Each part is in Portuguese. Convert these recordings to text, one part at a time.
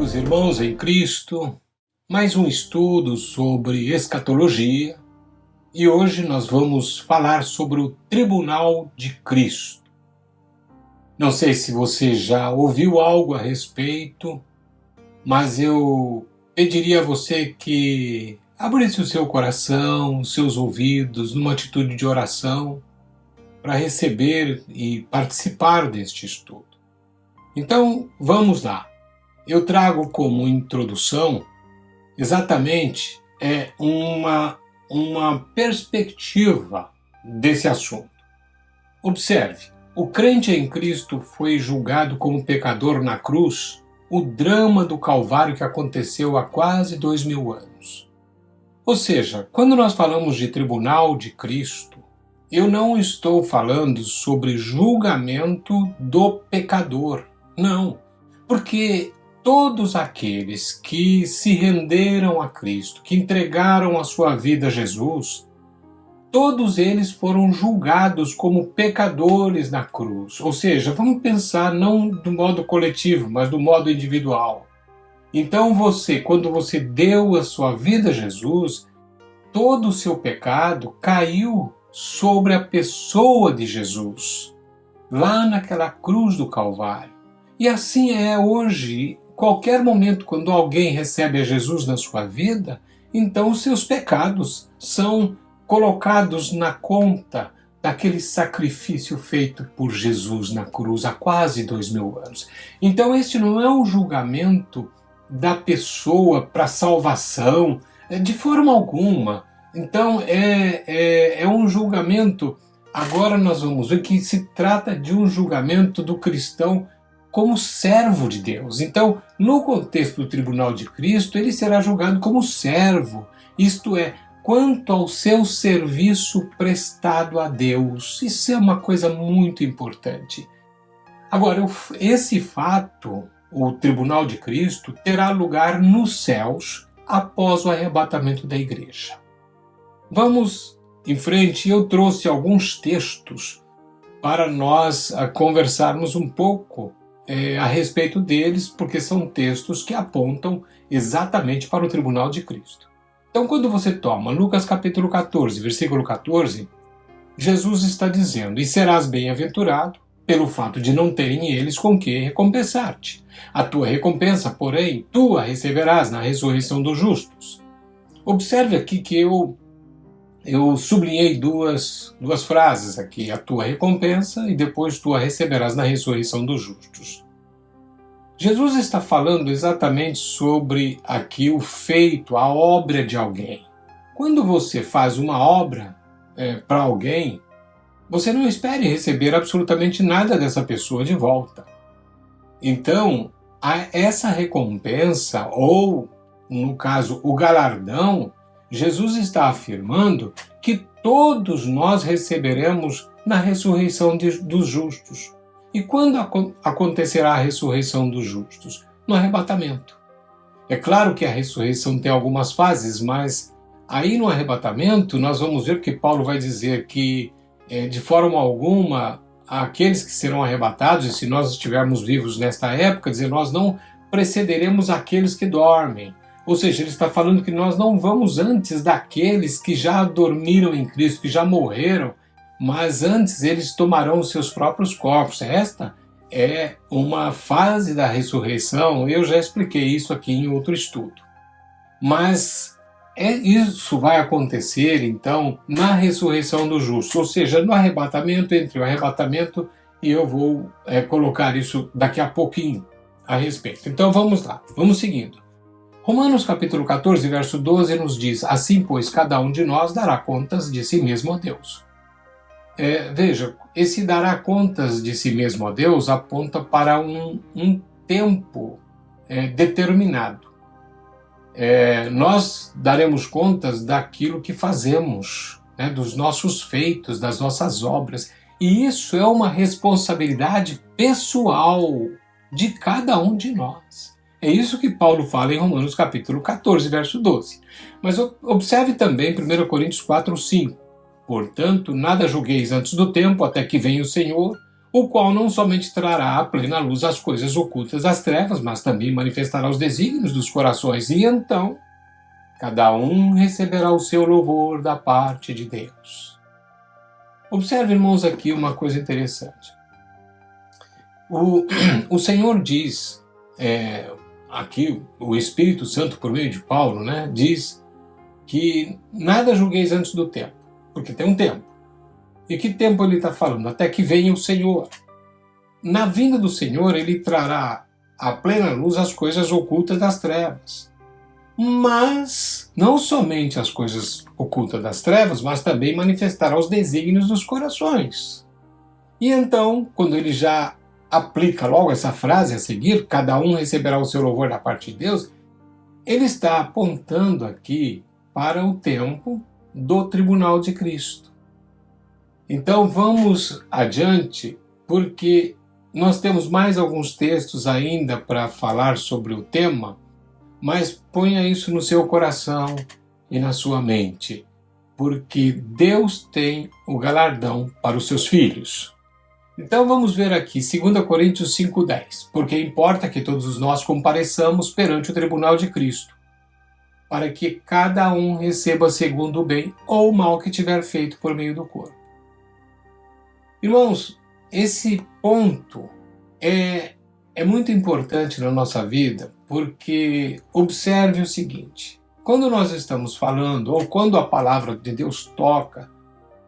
Queridos irmãos em Cristo, mais um estudo sobre escatologia e hoje nós vamos falar sobre o Tribunal de Cristo. Não sei se você já ouviu algo a respeito, mas eu pediria a você que abrisse o seu coração, os seus ouvidos, numa atitude de oração, para receber e participar deste estudo. Então, vamos lá. Eu trago como introdução exatamente uma perspectiva desse assunto. Observe, o crente em Cristo foi julgado como pecador na cruz, o drama do Calvário que aconteceu há quase 2000 anos. Ou seja, quando nós falamos de tribunal de Cristo, eu não estou falando sobre julgamento do pecador, não, porque todos aqueles que se renderam a Cristo, que entregaram a sua vida a Jesus, todos eles foram julgados como pecadores na cruz. Ou seja, vamos pensar não do modo coletivo, mas do modo individual. Então quando você deu a sua vida a Jesus, todo o seu pecado caiu sobre a pessoa de Jesus, lá naquela cruz do Calvário. E assim é hoje. Qualquer momento, quando alguém recebe a Jesus na sua vida, então os seus pecados são colocados na conta daquele sacrifício feito por Jesus na cruz há quase 2000 anos. Então este não é um julgamento da pessoa para salvação, de forma alguma. Então é um julgamento, agora nós vamos ver que se trata de um julgamento do cristão como servo de Deus. Então, no contexto do tribunal de Cristo, ele será julgado como servo, isto é, quanto ao seu serviço prestado a Deus. Isso é uma coisa muito importante. Agora, esse fato, o tribunal de Cristo, terá lugar nos céus após o arrebatamento da igreja. Vamos em frente. Eu trouxe alguns textos para nós conversarmos um pouco a respeito deles, porque são textos que apontam exatamente para o tribunal de Cristo. Então, quando você toma Lucas capítulo 14, versículo 14, Jesus está dizendo: "E serás bem-aventurado pelo fato de não terem eles com que recompensar-te. A tua recompensa, porém, tu a receberás na ressurreição dos justos." Observe aqui que eu sublinhei duas frases aqui, a tua recompensa e depois tu a receberás na ressurreição dos justos. Jesus está falando exatamente sobre aqui o feito, a obra de alguém. Quando você faz uma obra para alguém, você não espere receber absolutamente nada dessa pessoa de volta. Então, essa recompensa, ou no caso o galardão, Jesus está afirmando que todos nós receberemos na ressurreição dos justos. E quando acontecerá a ressurreição dos justos? No arrebatamento. É claro que a ressurreição tem algumas fases, mas aí no arrebatamento nós vamos ver que Paulo vai dizer que de forma alguma aqueles que serão arrebatados, e se nós estivermos vivos nesta época, dizer, nós não precederemos aqueles que dormem. Ou seja, ele está falando que nós não vamos antes daqueles que já dormiram em Cristo, que já morreram, mas antes eles tomarão os seus próprios corpos. Esta é uma fase da ressurreição, eu já expliquei isso aqui em outro estudo. Mas isso vai acontecer, então, na ressurreição dos justos, ou seja, no arrebatamento, entre o arrebatamento, e eu vou colocar isso daqui a pouquinho a respeito. Então vamos lá, vamos seguindo. Romanos capítulo 14, verso 12 nos diz: "Assim, pois, cada um de nós dará contas de si mesmo a Deus." Veja, esse dará contas de si mesmo a Deus aponta para um tempo determinado. Nós daremos contas daquilo que fazemos, dos nossos feitos, das nossas obras, e isso é uma responsabilidade pessoal de cada um de nós. É isso que Paulo fala em Romanos capítulo 14, verso 12. Mas observe também 1 Coríntios 4, 5. "Portanto, nada julgueis antes do tempo, até que venha o Senhor, o qual não somente trará à plena luz as coisas ocultas das trevas, mas também manifestará os desígnios dos corações, e então cada um receberá o seu louvor da parte de Deus. Observe, irmãos, aqui uma coisa interessante. O Senhor diz, aqui o Espírito Santo, por meio de Paulo, né, diz que nada julgueis antes do tempo, porque tem um tempo. E que tempo ele está falando? Até que venha o Senhor. Na vinda do Senhor, ele trará à plena luz as coisas ocultas das trevas. Mas não somente as coisas ocultas das trevas, mas também manifestará os desígnios dos corações. E então, quando ele já aplica logo essa frase a seguir, cada um receberá o seu louvor da parte de Deus, ele está apontando aqui para o tempo do tribunal de Cristo. Então vamos adiante, porque nós temos mais alguns textos ainda para falar sobre o tema, mas ponha isso no seu coração e na sua mente, porque Deus tem o galardão para os seus filhos. Então vamos ver aqui 2 Coríntios 5,10. Porque importa que todos nós compareçamos perante o tribunal de Cristo, para que cada um receba segundo o bem ou o mal que tiver feito por meio do corpo. Irmãos, esse ponto é muito importante na nossa vida, porque observe o seguinte: quando nós estamos falando, ou quando a palavra de Deus toca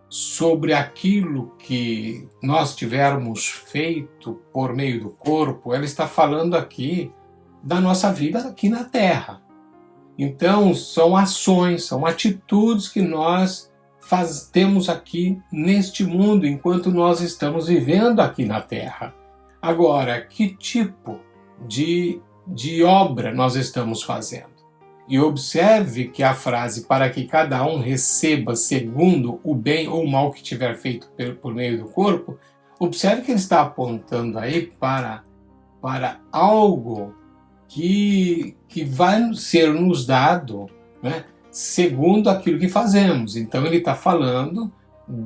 sobre aquilo que nós tivermos feito por meio do corpo, ela está falando aqui da nossa vida aqui na Terra. Então, são ações, são atitudes que nós temos aqui neste mundo, enquanto nós estamos vivendo aqui na Terra. Agora, que tipo de obra nós estamos fazendo? E observe que a frase para que cada um receba segundo o bem ou o mal que tiver feito por meio do corpo, observe que ele está apontando aí para algo que vai ser nos dado, né, segundo aquilo que fazemos. Então ele está falando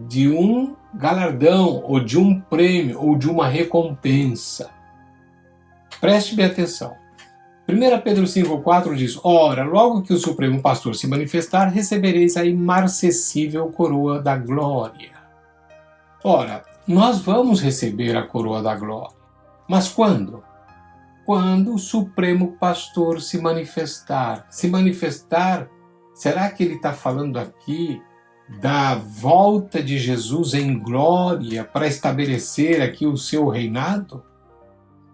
de um galardão, ou de um prêmio, ou de uma recompensa. Preste bem atenção. 1 Pedro 5,4 diz: Ora, logo que o Supremo Pastor se manifestar, recebereis a imarcessível coroa da glória. Ora, nós vamos receber a coroa da glória. Mas quando? Quando o Supremo Pastor se manifestar. Se manifestar, será que ele está falando aqui da volta de Jesus em glória para estabelecer aqui o seu reinado?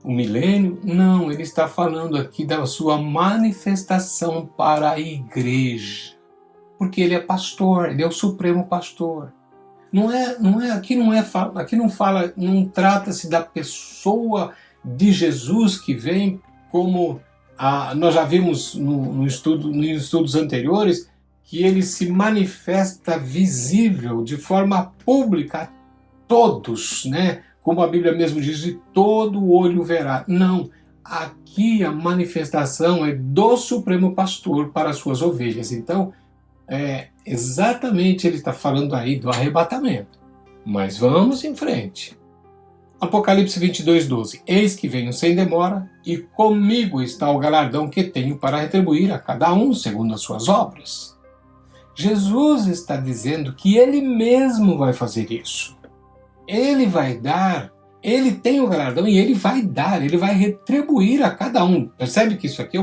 O milênio? Não, ele está falando aqui da sua manifestação para a igreja. Porque ele é pastor, ele é o Supremo Pastor. Aqui não trata-se da pessoa de Jesus que vem como nós já vimos nos estudos anteriores, que ele se manifesta visível de forma pública a todos, né? Como a Bíblia mesmo diz, de todo olho verá. Não, aqui a manifestação é do Supremo Pastor para as suas ovelhas. Então, exatamente ele está falando aí do arrebatamento. Mas vamos em frente. Apocalipse 22:12. Eis que venho sem demora, e comigo está o galardão que tenho para retribuir a cada um segundo as suas obras. Jesus está dizendo que ele mesmo vai fazer isso. Ele vai dar, ele tem o galardão e ele vai dar, ele vai retribuir a cada um. Percebe que isso aqui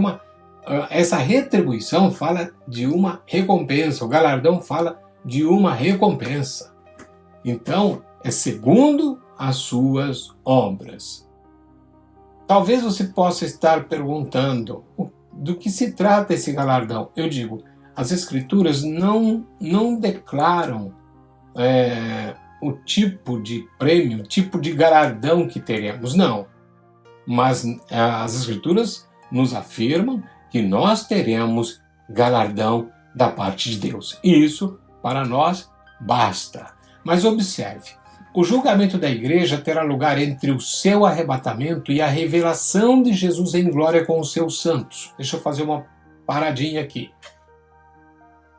essa retribuição fala de uma recompensa, o galardão fala de uma recompensa. Então, é segundo as suas obras. Talvez você possa estar perguntando do que se trata esse galardão. Eu digo, as Escrituras não declaram o tipo de prêmio, o tipo de galardão que teremos, não. Mas as Escrituras nos afirmam que nós teremos galardão da parte de Deus. E isso, para nós, basta. Mas observe, o julgamento da igreja terá lugar entre o seu arrebatamento e a revelação de Jesus em glória com os seus santos. Deixa eu fazer uma paradinha aqui.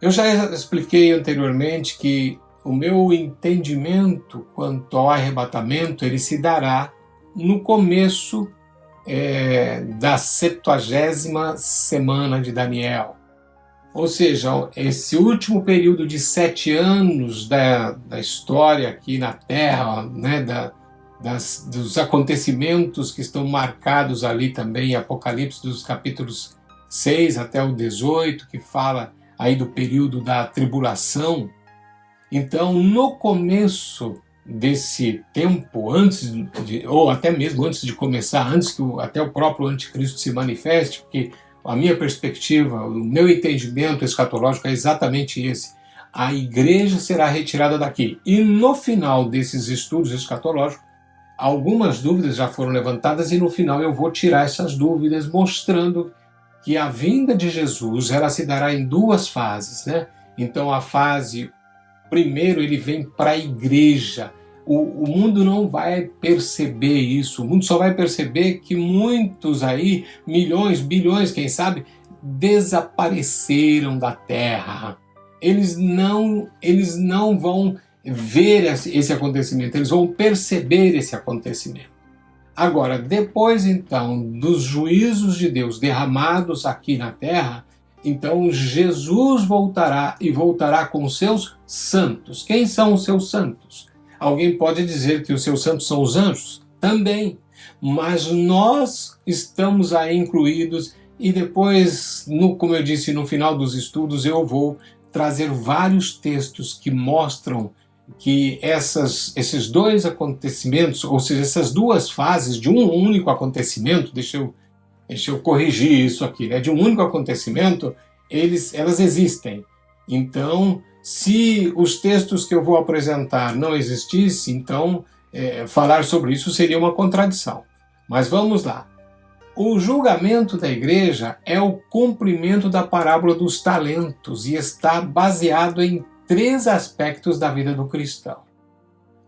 Eu já expliquei anteriormente que o meu entendimento quanto ao arrebatamento, ele se dará no começo da 70ª semana de Daniel. Ou seja, esse último período de 7 anos da história aqui na Terra, né, dos acontecimentos que estão marcados ali também em Apocalipse, dos capítulos 6 até o 18, que fala aí do período da tribulação. Então, no começo desse tempo, ou até mesmo antes de começar, antes que até o próprio anticristo se manifeste, porque a minha perspectiva, o meu entendimento escatológico é exatamente esse: a igreja será retirada daqui. E no final desses estudos escatológicos, algumas dúvidas já foram levantadas, e no final eu vou tirar essas dúvidas, mostrando que a vinda de Jesus ela se dará em 2 fases, né? Então a fase, primeiro ele vem para a igreja. O mundo não vai perceber isso, o mundo só vai perceber que muitos aí, milhões, bilhões, quem sabe, desapareceram da Terra. Eles não vão ver esse acontecimento, eles vão perceber esse acontecimento. Agora, depois então dos juízos de Deus derramados aqui na Terra, então Jesus voltará, e voltará com os seus santos. Quem são os seus santos? Alguém pode dizer que os seus santos são os anjos? Também. Mas nós estamos aí incluídos, e depois, como eu disse, no final dos estudos eu vou trazer vários textos que mostram que esses 2 acontecimentos, ou seja, essas 2 fases de um único acontecimento, deixa eu corrigir isso aqui, né? De um único acontecimento, elas existem. Então, se os textos que eu vou apresentar não existissem, então falar sobre isso seria uma contradição. Mas vamos lá. O julgamento da igreja é o cumprimento da parábola dos talentos e está baseado em 3 aspectos da vida do cristão.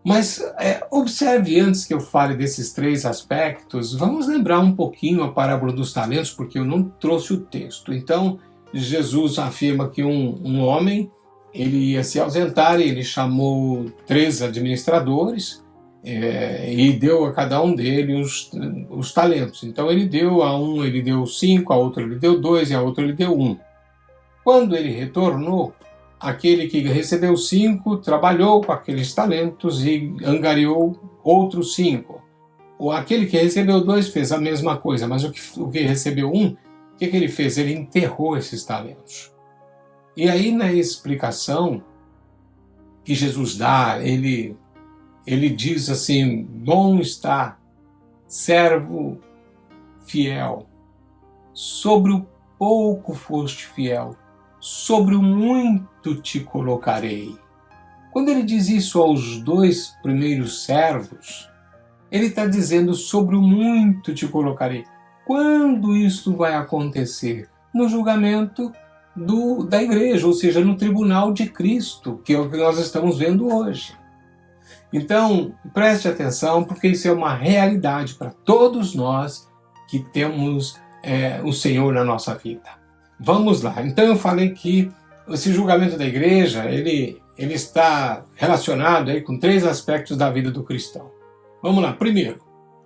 Mas observe, antes que eu fale desses 3 aspectos, vamos lembrar um pouquinho a parábola dos talentos, porque eu não trouxe o texto. Então, Jesus afirma que um homem, ele ia se ausentar, e ele chamou 3 administradores e deu a cada um deles os talentos. Então ele deu a um, ele deu 5, a outro ele deu 2 e a outro ele deu 1. Quando ele retornou, aquele que recebeu 5 trabalhou com aqueles talentos e angariou outros 5. Aquele que recebeu 2 fez a mesma coisa, mas o que recebeu 1, o que ele fez? Ele enterrou esses talentos. E aí, na explicação que Jesus dá, ele diz assim: bom está, servo fiel, sobre o pouco foste fiel, sobre o muito te colocarei. Quando ele diz isso aos 2 primeiros servos, ele está dizendo: sobre o muito te colocarei. Quando isso vai acontecer? No julgamento da igreja, ou seja, no tribunal de Cristo, que é o que nós estamos vendo hoje. Então, preste atenção, porque isso é uma realidade para todos nós que temos o Senhor na nossa vida. Vamos lá. Então eu falei que esse julgamento da igreja, ele está relacionado aí com 3 aspectos da vida do cristão. Vamos lá. Primeiro,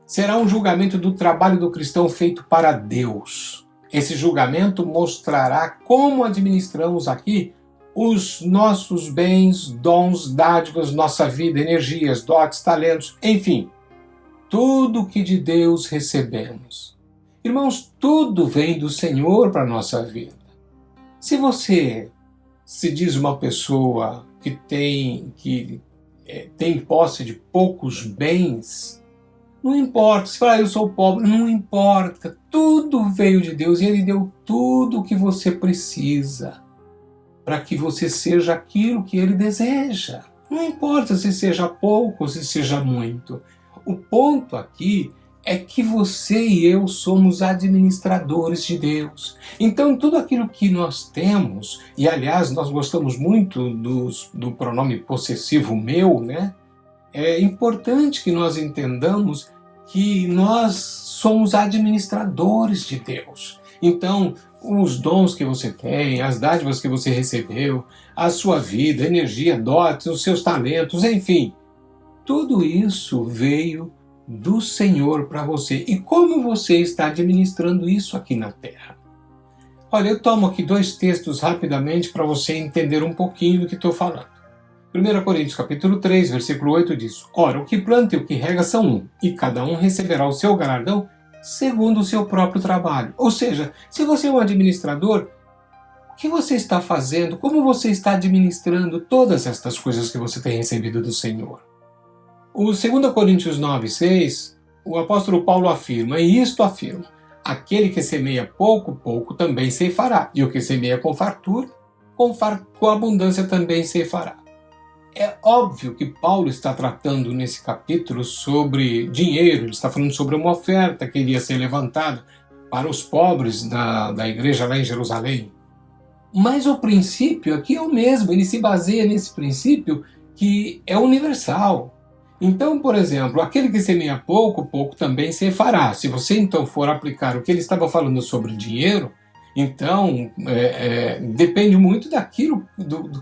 será um julgamento do trabalho do cristão feito para Deus. Esse julgamento mostrará como administramos aqui os nossos bens, dons, dádivas, nossa vida, energias, dotes, talentos, enfim, tudo que de Deus recebemos. Irmãos, tudo vem do Senhor para a nossa vida. Se você se diz uma pessoa que tem posse de poucos bens, não importa. Se falar eu sou pobre, não importa. Tudo veio de Deus e Ele deu tudo o que você precisa para que você seja aquilo que Ele deseja. Não importa se seja pouco ou se seja muito. O ponto aqui é que você e eu somos administradores de Deus. Então tudo aquilo que nós temos, e aliás nós gostamos muito do pronome possessivo meu, né? É importante que nós entendamos que nós somos administradores de Deus. Então, os dons que você tem, as dádivas que você recebeu, a sua vida, energia, dotes, os seus talentos, enfim. Tudo isso veio do Senhor para você. E como você está administrando isso aqui na Terra? Olha, eu tomo aqui 2 textos rapidamente para você entender um pouquinho do que estou falando. 1 Coríntios capítulo 3, versículo 8 diz: Ora, o que planta e o que rega são um, e cada um receberá o seu galardão segundo o seu próprio trabalho. Ou seja, se você é um administrador, o que você está fazendo? Como você está administrando todas estas coisas que você tem recebido do Senhor? O 2 Coríntios 9, 6, o apóstolo Paulo afirma, e isto afirma: aquele que semeia pouco, pouco também ceifará, e o que semeia com fartura, com abundância também ceifará. É óbvio que Paulo está tratando nesse capítulo sobre dinheiro, ele está falando sobre uma oferta que iria ser levantada para os pobres da igreja lá em Jerusalém. Mas o princípio aqui é o mesmo, ele se baseia nesse princípio que é universal. Então, por exemplo, aquele que semeia pouco, pouco também ceifará. Se você então for aplicar o que ele estava falando sobre dinheiro, então depende muito daquilo,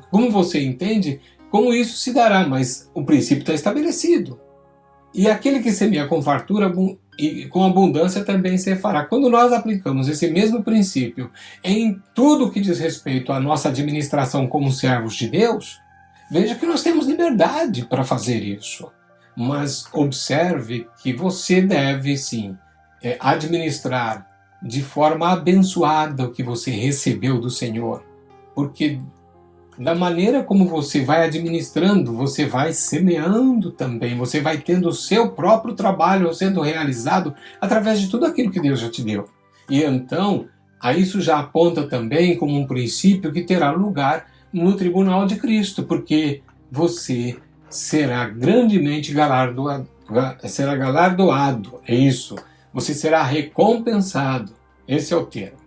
como você entende, como isso se dará, mas o princípio está estabelecido. E aquele que semeia com fartura e com abundância também ceifará. Quando nós aplicamos esse mesmo princípio em tudo que diz respeito à nossa administração como servos de Deus, veja que nós temos liberdade para fazer isso. Mas observe que você deve, sim, administrar de forma abençoada o que você recebeu do Senhor. Porque da maneira como você vai administrando, você vai semeando também, você vai tendo o seu próprio trabalho sendo realizado através de tudo aquilo que Deus já te deu. E então, a isso já aponta também como um princípio que terá lugar no tribunal de Cristo, porque você será grandemente galardoado, é isso, você será recompensado, esse é o termo.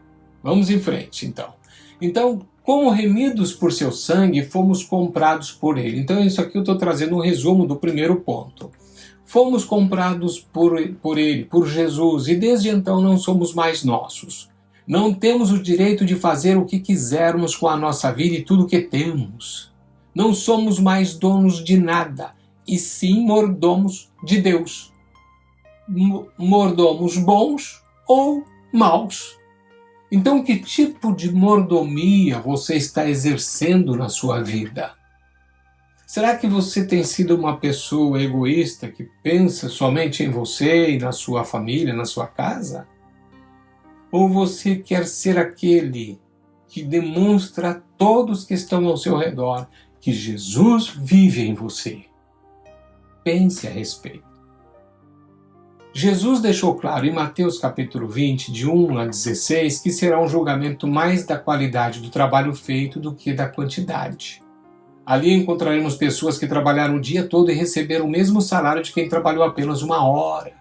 Vamos em frente, então. Então, como remidos por seu sangue, fomos comprados por ele. Então, isso aqui eu estou trazendo um resumo do primeiro ponto. Fomos comprados por ele, por Jesus, e desde então não somos mais nossos. Não temos o direito de fazer o que quisermos com a nossa vida e tudo o que temos. Não somos mais donos de nada, e sim mordomos de Deus. Mordomos bons ou maus. Então, que tipo de mordomia você está exercendo na sua vida? Será que você tem sido uma pessoa egoísta que pensa somente em você e na sua família, na sua casa? Ou você quer ser aquele que demonstra a todos que estão ao seu redor que Jesus vive em você? Pense a respeito. Jesus deixou claro em Mateus capítulo 20, de 1 a 16, que será um julgamento mais da qualidade do trabalho feito do que da quantidade. Ali encontraremos pessoas que trabalharam o dia todo e receberam o mesmo salário de quem trabalhou apenas 1 hora.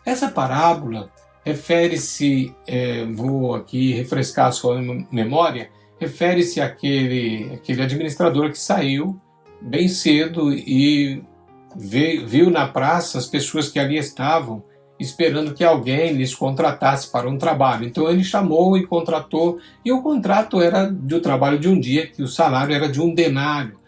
Essa parábola refere-se, vou aqui refrescar a sua memória, refere-se àquele administrador que saiu bem cedo e viu na praça as pessoas que ali estavam esperando que alguém lhes contratasse para um trabalho. Então ele chamou e contratou, e o contrato era do trabalho de um dia, que o salário era de 1 denário.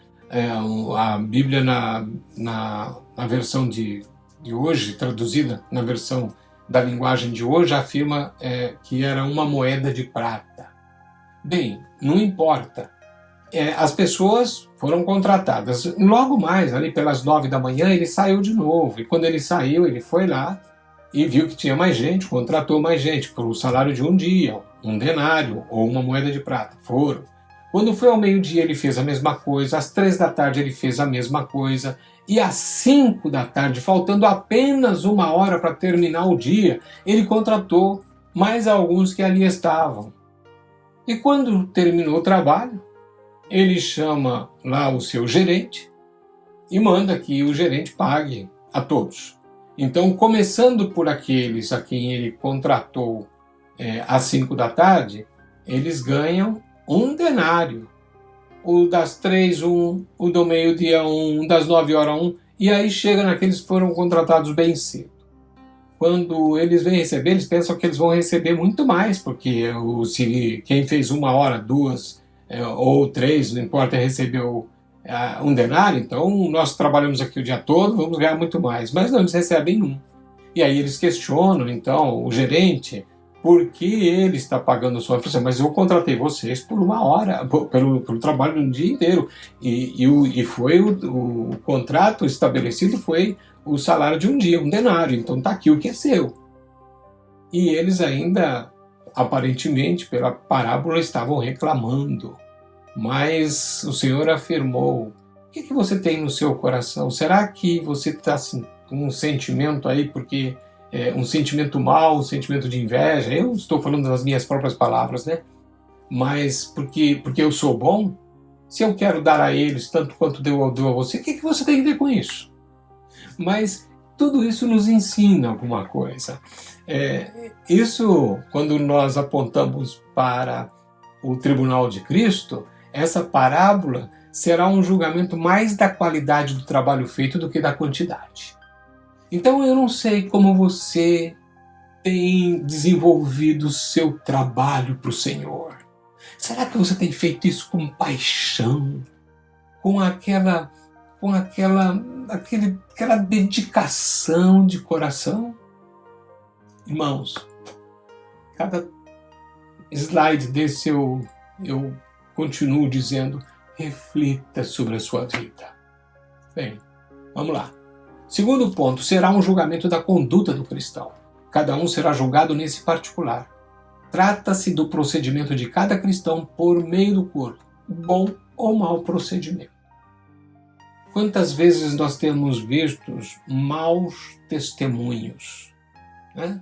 A Bíblia na versão de hoje, traduzida na versão da linguagem de hoje, afirma que era 1 moeda de prata. Bem, não importa. As pessoas foram contratadas. Logo mais, ali pelas 9 da manhã, ele saiu de novo. E quando ele saiu, ele foi lá e viu que tinha mais gente, contratou mais gente por um salário de 1 dia, 1 denário ou 1 moeda de prata. Foram. Quando foi ao meio-dia, ele fez a mesma coisa. Às 3 da tarde, ele fez a mesma coisa. E às 5 da tarde, faltando apenas 1 hora para terminar o dia, ele contratou mais alguns que ali estavam. E quando terminou o trabalho, ele chama lá o seu gerente e manda que o gerente pague a todos. Então, começando por aqueles a quem ele contratou às 5 da tarde, eles ganham 1 denário. O das 3, 1, o do meio-dia, 1, o das 9 horas, 1, e aí chega naqueles que foram contratados bem cedo. Quando eles vêm receber, eles pensam que eles vão receber muito mais, porque quem fez 1 hora, 2, ou 3, não importa, recebeu um denário, então nós trabalhamos aqui o dia todo, vamos ganhar muito mais. Mas não, eles recebem 1. E aí eles questionam, então, o gerente, por que ele está pagando só? Mas eu contratei vocês por 1 hora, pelo trabalho de um dia inteiro. E foi o contrato estabelecido foi o salário de um dia, um denário. Então está aqui o que é seu. E eles ainda, aparentemente, pela parábola, estavam reclamando. Mas o Senhor afirmou: o que você tem no seu coração? Será que você está com um sentimento aí, porque um sentimento mau, um sentimento de inveja? Eu estou falando das minhas próprias palavras, né? Mas porque eu sou bom? Se eu quero dar a eles tanto quanto deu a você, o que você tem a ver com isso? Mas tudo isso nos ensina alguma coisa. Isso, quando nós apontamos para o tribunal de Cristo, essa parábola será um julgamento mais da qualidade do trabalho feito do que da quantidade. Então eu não sei como você tem desenvolvido o seu trabalho para o Senhor. Será que você tem feito isso com paixão? Com aquela dedicação de coração? Irmãos, cada slide desse eu continuo dizendo: reflita sobre a sua vida. Bem, vamos lá. Segundo ponto, será um julgamento da conduta do cristão. Cada um será julgado nesse particular. Trata-se do procedimento de cada cristão por meio do corpo, bom ou mau procedimento. Quantas vezes nós temos visto maus testemunhos, né?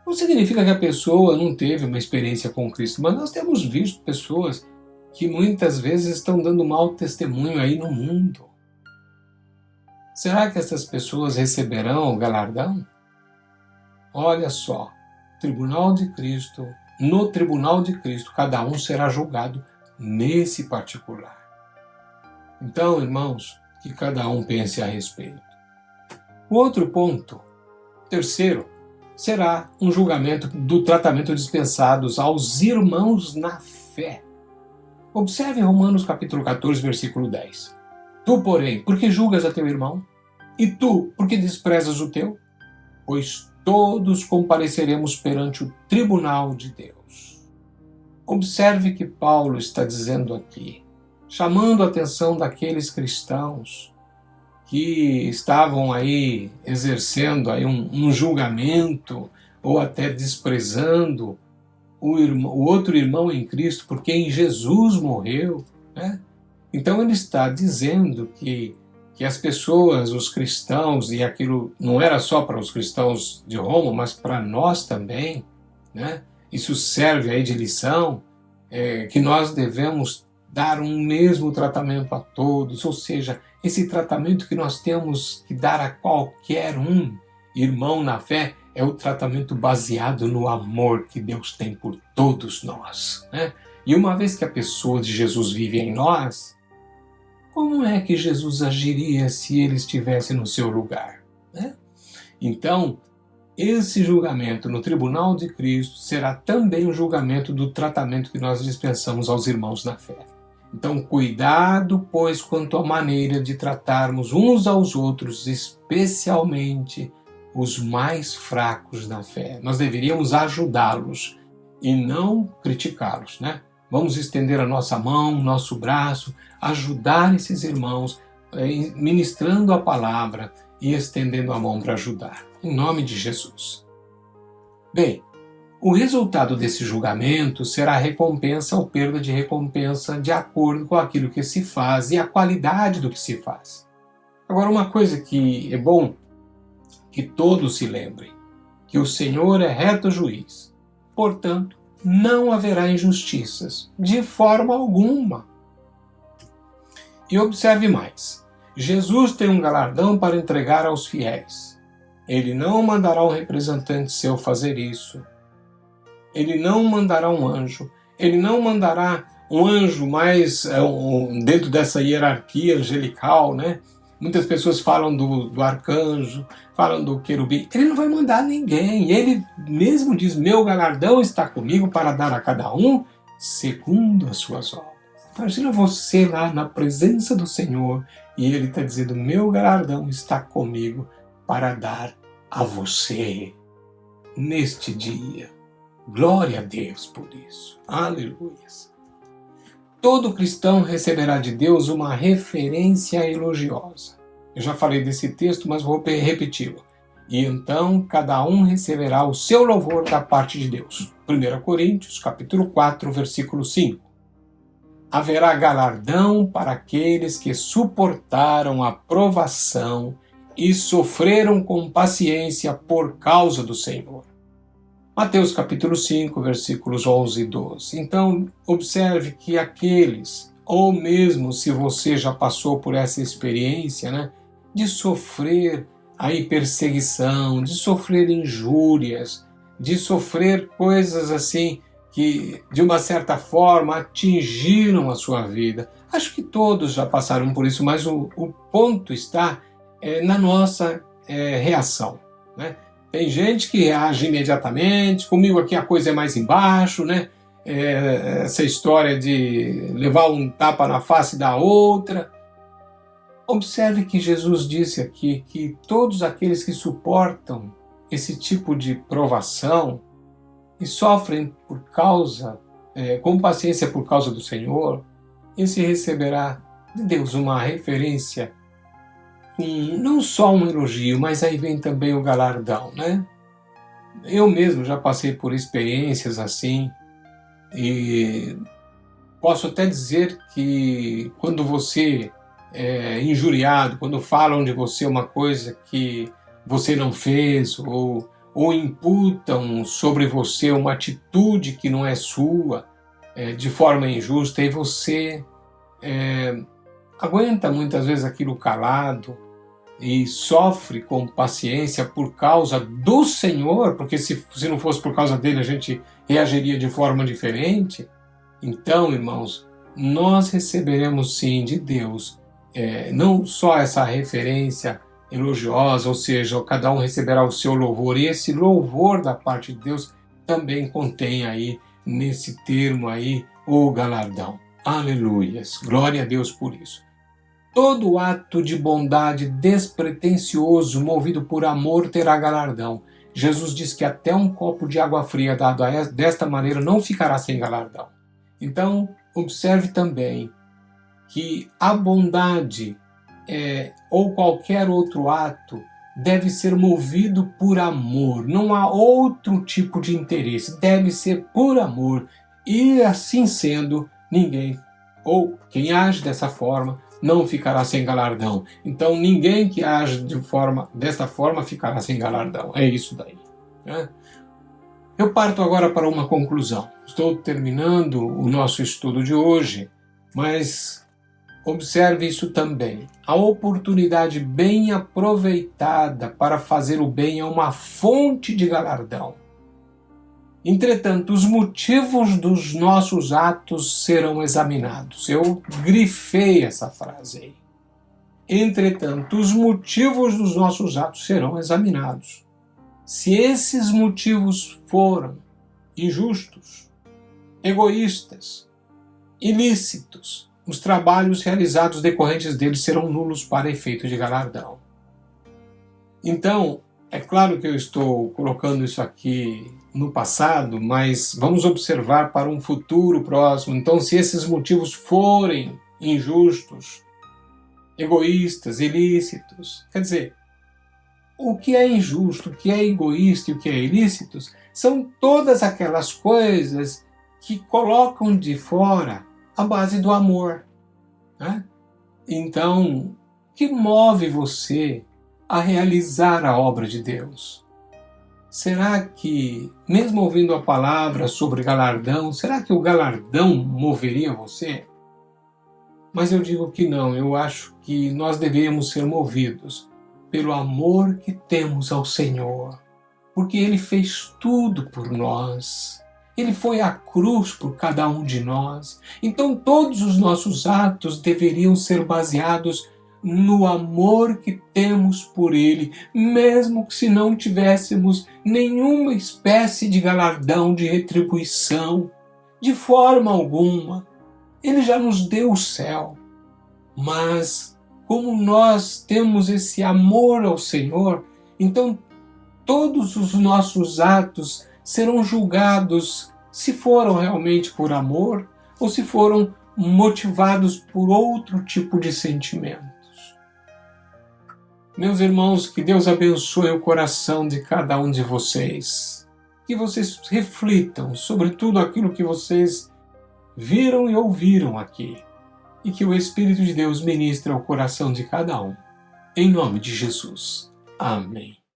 Não significa que a pessoa não teve uma experiência com Cristo, mas nós temos visto pessoas que muitas vezes estão dando mau testemunho aí no mundo. Será que essas pessoas receberão o galardão? Olha só, Tribunal de Cristo, no Tribunal de Cristo, cada um será julgado nesse particular. Então, irmãos, que cada um pense a respeito. O outro ponto, terceiro, será um julgamento do tratamento dispensados aos irmãos na fé. Observe Romanos capítulo 14, versículo 10. Tu, porém, por que julgas a teu irmão? E tu, por que desprezas o teu? Pois todos compareceremos perante o tribunal de Deus. Observe que Paulo está dizendo aqui, chamando a atenção daqueles cristãos que estavam aí exercendo aí um julgamento ou até desprezando o outro irmão em Cristo, por quem Jesus morreu, né? Então ele está dizendo que as pessoas, os cristãos, e aquilo não era só para os cristãos de Roma, mas para nós também, né? Isso serve aí de lição, que nós devemos dar um mesmo tratamento a todos, ou seja, esse tratamento que nós temos que dar a qualquer irmão na fé, é o tratamento baseado no amor que Deus tem por todos nós, né? E uma vez que a pessoa de Jesus vive em nós, como é que Jesus agiria se ele estivesse no seu lugar, né? Então, esse julgamento no tribunal de Cristo será também o julgamento do tratamento que nós dispensamos aos irmãos na fé. Então, cuidado, pois, quanto à maneira de tratarmos uns aos outros, especialmente os mais fracos na fé. Nós deveríamos ajudá-los e não criticá-los, né? Vamos estender a nossa mão, nosso braço, ajudar esses irmãos, ministrando a palavra e estendendo a mão para ajudar. Em nome de Jesus. Bem, o resultado desse julgamento será a recompensa ou perda de recompensa de acordo com aquilo que se faz e a qualidade do que se faz. Agora, uma coisa que é bom que todos se lembrem, que o Senhor é reto juiz. Portanto, não haverá injustiças, de forma alguma. E observe mais. Jesus tem um galardão para entregar aos fiéis. Ele não mandará um representante seu fazer isso. Ele não mandará um anjo. Ele não mandará um anjo mais dentro dessa hierarquia angelical, né? Muitas pessoas falam do arcanjo, falam do querubim. Ele não vai mandar ninguém. Ele mesmo diz, meu galardão está comigo para dar a cada um segundo as suas obras. Imagina você lá na presença do Senhor e Ele está dizendo: meu galardão está comigo para dar a você neste dia. Glória a Deus por isso. Aleluia. Todo cristão receberá de Deus uma referência elogiosa. Eu já falei desse texto, mas vou repeti-lo. E então cada um receberá o seu louvor da parte de Deus. 1 Coríntios, capítulo 4, versículo 5. Haverá galardão para aqueles que suportaram a provação e sofreram com paciência por causa do Senhor. Mateus capítulo 5, versículos 11 e 12. Então, observe que aqueles, ou mesmo se você já passou por essa experiência, né, de sofrer aí perseguição, de sofrer injúrias, de sofrer coisas assim que, de uma certa forma, atingiram a sua vida. Acho que todos já passaram por isso, mas o ponto está na nossa reação, né? Tem gente que reage imediatamente, comigo aqui a coisa é mais embaixo, né? Essa história de levar um tapa na face da outra. Observe que Jesus disse aqui que todos aqueles que suportam esse tipo de provação e sofrem por causa, com paciência por causa do Senhor, esse receberá de Deus uma referência, não só um elogio, mas aí vem também o galardão, né? Eu mesmo já passei por experiências assim e posso até dizer que quando você é injuriado, quando falam de você uma coisa que você não fez ou imputam sobre você uma atitude que não é sua, de forma injusta, e você aguenta muitas vezes aquilo calado e sofre com paciência por causa do Senhor, porque se não fosse por causa dele a gente reagiria de forma diferente. Então, irmãos, nós receberemos sim de Deus não só essa referência elogiosa, ou seja, cada um receberá o seu louvor, e esse louvor da parte de Deus também contém aí, nesse termo aí, o galardão. Aleluias, glória a Deus por isso. Todo ato de bondade despretensioso, movido por amor, terá galardão. Jesus diz que até um copo de água fria dado desta maneira não ficará sem galardão. Então, observe também que a bondade ou qualquer outro ato deve ser movido por amor. Não há outro tipo de interesse, deve ser por amor. E assim sendo, ninguém, ou quem age dessa forma, não ficará sem galardão. Então ninguém que age desta forma ficará sem galardão. É isso daí, né? Eu parto agora para uma conclusão. Estou terminando o nosso estudo de hoje, mas observe isso também. A oportunidade bem aproveitada para fazer o bem é uma fonte de galardão. Entretanto, os motivos dos nossos atos serão examinados. Eu grifei essa frase aí. Entretanto, os motivos dos nossos atos serão examinados. Se esses motivos foram injustos, egoístas, ilícitos, os trabalhos realizados decorrentes deles serão nulos para efeito de galardão. Então, é claro que eu estou colocando isso aqui no passado, mas vamos observar para um futuro próximo. Então, se esses motivos forem injustos, egoístas, ilícitos, quer dizer, o que é injusto, o que é egoísta e o que é ilícito são todas aquelas coisas que colocam de fora a base do amor, né? Então, o que move você a realizar a obra de Deus? Será que, mesmo ouvindo a palavra sobre galardão, será que o galardão moveria você? Mas eu digo que não, eu acho que nós deveríamos ser movidos pelo amor que temos ao Senhor, porque Ele fez tudo por nós. Ele foi à cruz por cada um de nós. Então todos os nossos atos deveriam ser baseados no amor que temos por Ele, mesmo que se não tivéssemos nenhuma espécie de galardão, de retribuição, de forma alguma. Ele já nos deu o céu. Mas, como nós temos esse amor ao Senhor, então todos os nossos atos serão julgados se foram realmente por amor ou se foram motivados por outro tipo de sentimentos. Meus irmãos, que Deus abençoe o coração de cada um de vocês. Que vocês reflitam sobre tudo aquilo que vocês viram e ouviram aqui. E que o Espírito de Deus ministre ao coração de cada um. Em nome de Jesus. Amém.